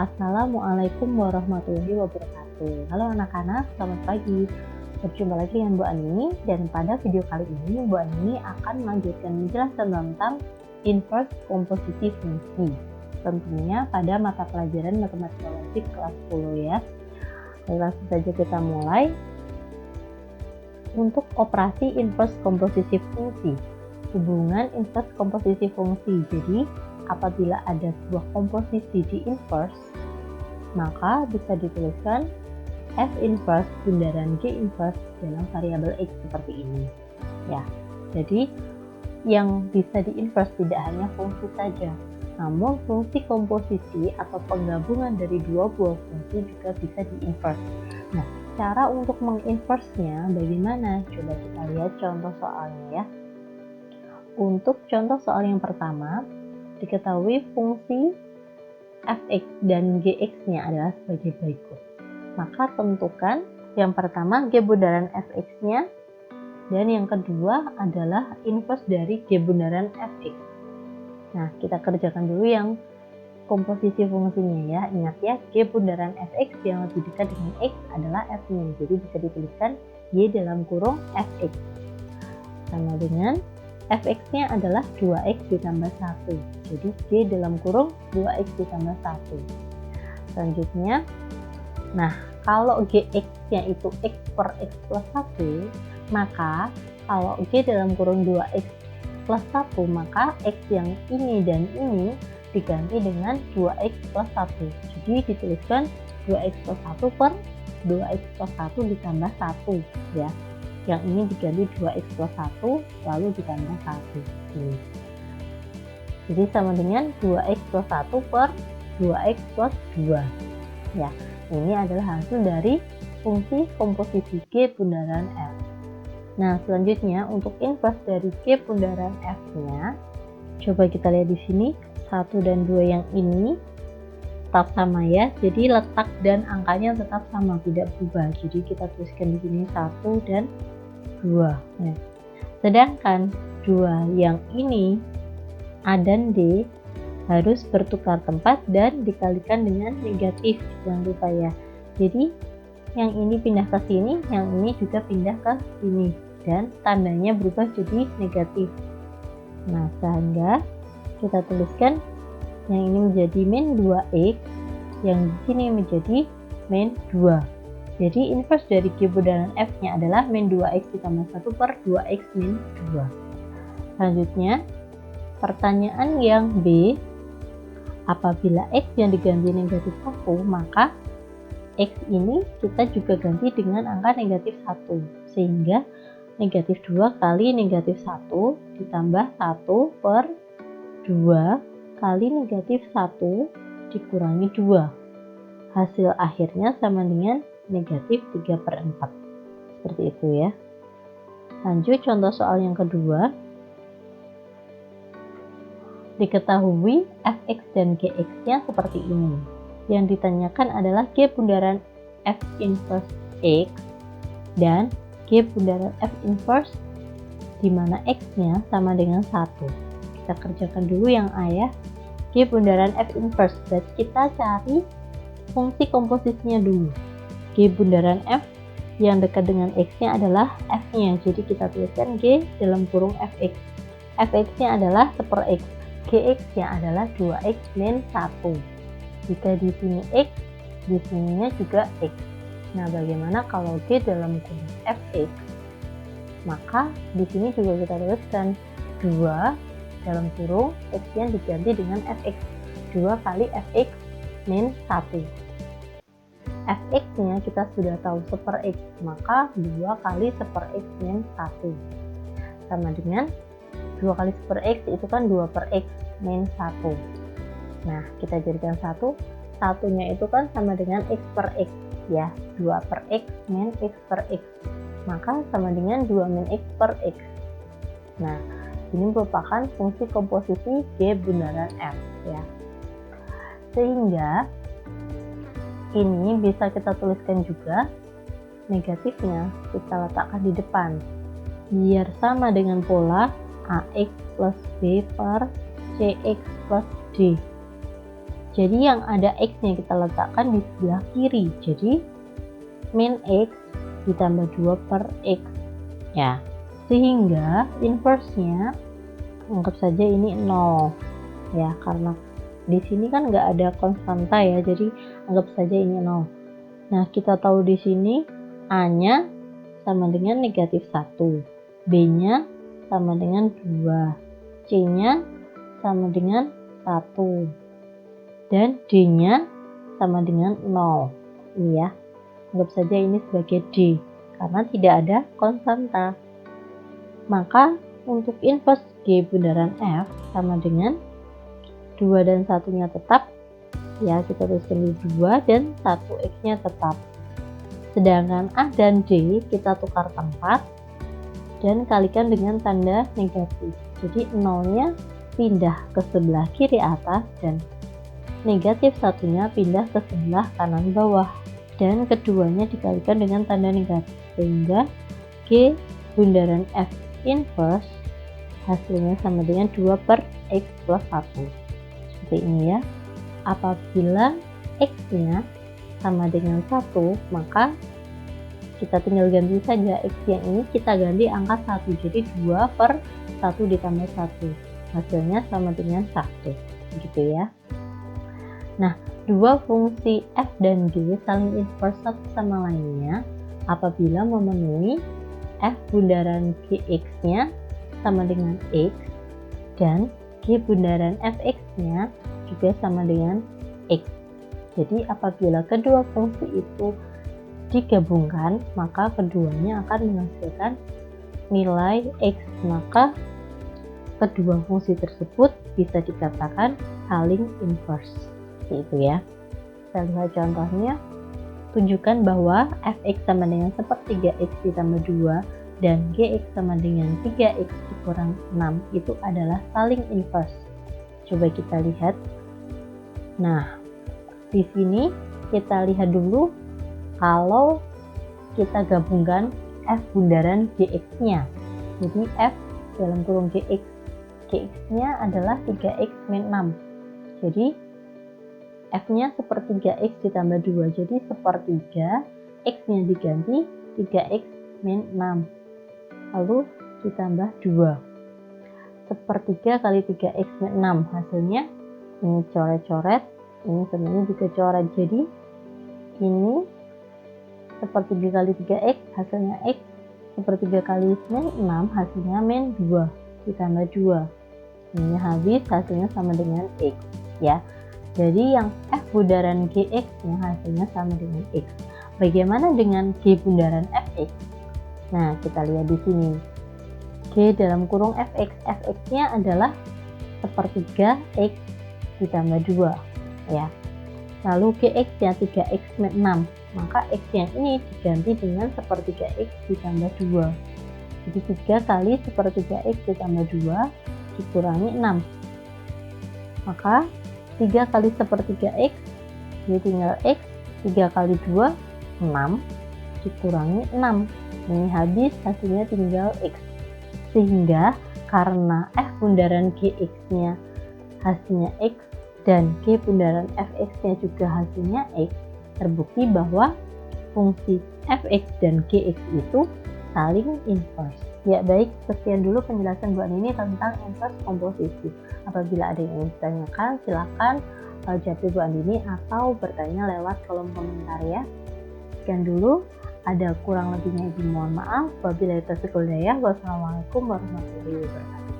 Assalamualaikum warahmatullahi wabarakatuh. Halo anak-anak, selamat pagi. Berjumpa lagi dengan Bu Ani, dan pada video kali ini Bu Ani akan melanjutkan menjelaskan tentang inverse komposisi fungsi. Tentunya pada mata pelajaran matematika logik kelas 10 ya. Langsung saja kita mulai. Untuk operasi inverse komposisi fungsi, hubungan inverse komposisi fungsi. Jadi apabila ada sebuah komposisi di inverse, maka bisa dituliskan F inverse bundaran G inverse dalam variabel X seperti ini ya. Jadi yang bisa di inverse tidak hanya fungsi saja, namun fungsi komposisi atau penggabungan dari dua buah fungsi juga bisa di inverse. Nah, cara untuk menginverse-nya bagaimana? Coba kita lihat contoh soalnya ya. Untuk contoh soal yang pertama, diketahui fungsi fx dan gx-nya adalah sebagai berikut. Maka tentukan yang pertama G bundaran fx-nya, dan yang kedua adalah inverse dari G bundaran fx. Nah, kita kerjakan dulu yang komposisi fungsinya ya. Ingat ya, G bundaran fx yang lebih dekat dengan x adalah f-nya. Jadi bisa dituliskan Y dalam kurung fx. Sama dengan fx-nya adalah 2x ditambah 1. Jadi G dalam kurung 2x ditambah 1. Selanjutnya, nah kalau gx-nya itu x per x plus 1, maka kalau G dalam kurung 2x plus 1, maka x yang ini dan ini diganti dengan 2x plus 1. Jadi dituliskan 2x plus 1 per 2x plus 1 ditambah 1 ya. Yang ini diganti 2x plus 1 lalu ditambah 1 ini. Jadi sama dengan 2x plus 1 per 2x plus 2 ya. Ini adalah hasil dari fungsi komposisi G bundaran F. Nah, selanjutnya untuk inverse dari G bundaran F-nya, coba kita lihat di sini 1 dan 2 yang ini tetap sama ya. Jadi letak dan angkanya tetap sama, tidak berubah. Jadi kita tuliskan di sini 1 dan 2 ya. Sedangkan 2 yang ini A dan D harus bertukar tempat dan dikalikan dengan negatif, jangan lupa ya. Jadi yang ini pindah ke sini, yang ini juga pindah ke sini, dan tandanya berubah jadi negatif. Nah, sehingga kita tuliskan yang ini menjadi min 2x, yang di sini menjadi min 2. Jadi inverse dari G bundaran F-nya adalah min 2x ditambah 1 per 2x min 2. Selanjutnya, pertanyaan yang B, apabila x yang diganti negatif 1, maka x ini kita juga ganti dengan angka negatif 1. Sehingga negatif 2 kali negatif 1 ditambah 1 per 2 kali negatif 1 dikurangi 2. Hasil akhirnya sama dengan negatif 3 per 4. Seperti itu ya. Lanjut contoh soal yang kedua. Diketahui fx dan gx-nya seperti ini. Yang ditanyakan adalah G bundaran f inverse x dan G bundaran f inverse di mana x-nya sama dengan 1. Kita kerjakan dulu yang A ya. G bundaran f inverse, berarti kita cari fungsi komposisinya dulu. G bundaran f yang dekat dengan x-nya adalah f-nya. Jadi kita tuliskan G dalam kurung fx. Fx-nya adalah 1/x. Gx-nya adalah 2x min 1. Jika di sini x, di sininya juga x. Nah, bagaimana kalau G dalam kurung fx? Maka di sini juga kita tuliskan 2 dalam kurung x-nya diganti dengan fx. 2 kali fx min 1. Fx-nya kita sudah tahu 1/x, maka 2 kali 1/x min 1. Sama dengan 2 kali 1/x itu kan 2/x min 1. Nah, kita jadikan 1. Satunya itu kan sama dengan x per x ya. 2/x min x per x. Maka sama dengan 2 min x per x. Nah, ini merupakan fungsi komposisi G bundaran F ya. Sehingga ini bisa kita tuliskan juga negatifnya kita letakkan di depan biar sama dengan pola AX plus B per CX plus D. Jadi yang ada X-nya kita letakkan di sebelah kiri. Jadi min X ditambah 2 per X. Ya, sehingga inverse-nya anggap saja ini 0. Ya, karena di sini kan nggak ada konstanta ya, jadi anggap saja ini 0. Nah, kita tahu di sini A-nya sama dengan negatif 1, B-nya sama dengan 2, C-nya sama dengan 1, dan D-nya sama dengan 0. Ini ya, anggap saja ini sebagai D, karena tidak ada konstanta. Maka untuk inverse G bundaran F sama dengan 2 dan 1-nya tetap, ya kita tuliskan di 2 dan 1 X-nya tetap. Sedangkan A dan D kita tukar tempat dan kalikan dengan tanda negatif. Jadi 0-nya pindah ke sebelah kiri atas dan negatif 1-nya pindah ke sebelah kanan bawah. Dan keduanya dikalikan dengan tanda negatif. Sehingga G bundaran F inverse hasilnya sama dengan 2 per X plus 1. Seperti ini ya. Apabila X-nya sama dengan 1, maka kita tinggal ganti saja X yang ini, kita ganti angka 1. Jadi 2 per 1 ditambah 1. Hasilnya sama dengan 1. Gitu ya. Nah, dua fungsi F dan G saling inverse satu sama lainnya apabila memenuhi F bundaran Gx-nya sama dengan X dan G bundaran Fx-nya juga sama dengan X. Jadi apabila kedua fungsi itu digabungkan, maka keduanya akan menghasilkan nilai X. Maka kedua fungsi tersebut bisa dikatakan saling inverse. Seperti itu ya. Kita lihat contohnya. Tunjukkan bahwa Fx sama dengan sepertiga X ditambah 2 dan Gx sama dengan 3X dikurang 6 itu adalah saling inverse. Coba kita lihat. Nah, di sini kita lihat dulu kalau kita gabungkan F bundaran Gx-nya. Jadi F dalam kurung Gx. Gx-nya adalah 3X min 6. Jadi F-nya sepertiga X ditambah 2. Jadi sepertiga X-nya diganti 3X min 6. Lalu ditambah 2. Sepertiga kali 3X min 6. Hasilnya ini coret-coret. Ini sebenarnya juga coret. Jadi ini sepertiga kali 3X hasilnya X. Sepertiga kali min 6 hasilnya min 2 ditambah 2. Ini habis hasilnya sama dengan X ya. Jadi yang F bundaran Gx-nya hasilnya sama dengan X. Bagaimana dengan G bundaran Fx? Nah, kita lihat di sini. G dalam kurung Fx. Fx-nya adalah sepertiga X ditambah 2 ya. Lalu Gx-nya 3X min 6. Maka X yang ini diganti dengan sepertiga X ditambah 2. Jadi 3 kali sepertiga X ditambah 2 dikurangi 6. Maka 3 kali sepertiga X, jadi tinggal X, 3 kali 2, 6, dikurangi 6. Ini habis, hasilnya tinggal X. Sehingga karena F bundaran Gx-nya hasilnya X, dan G bundaran Fx-nya juga hasilnya X, terbukti bahwa fungsi Fx dan Gx itu saling inverse. Ya baik, sekian dulu penjelasan Bu Ani tentang inverse komposisi. Apabila ada yang ingin ditanyakan, silakan jawab Bu Andini atau bertanya lewat kolom komentar ya. Sekian dulu, ada kurang lebihnya ibu mohon maaf. Wabillahi taufiq wal hidayah. Wassalamualaikum warahmatullahi wabarakatuh.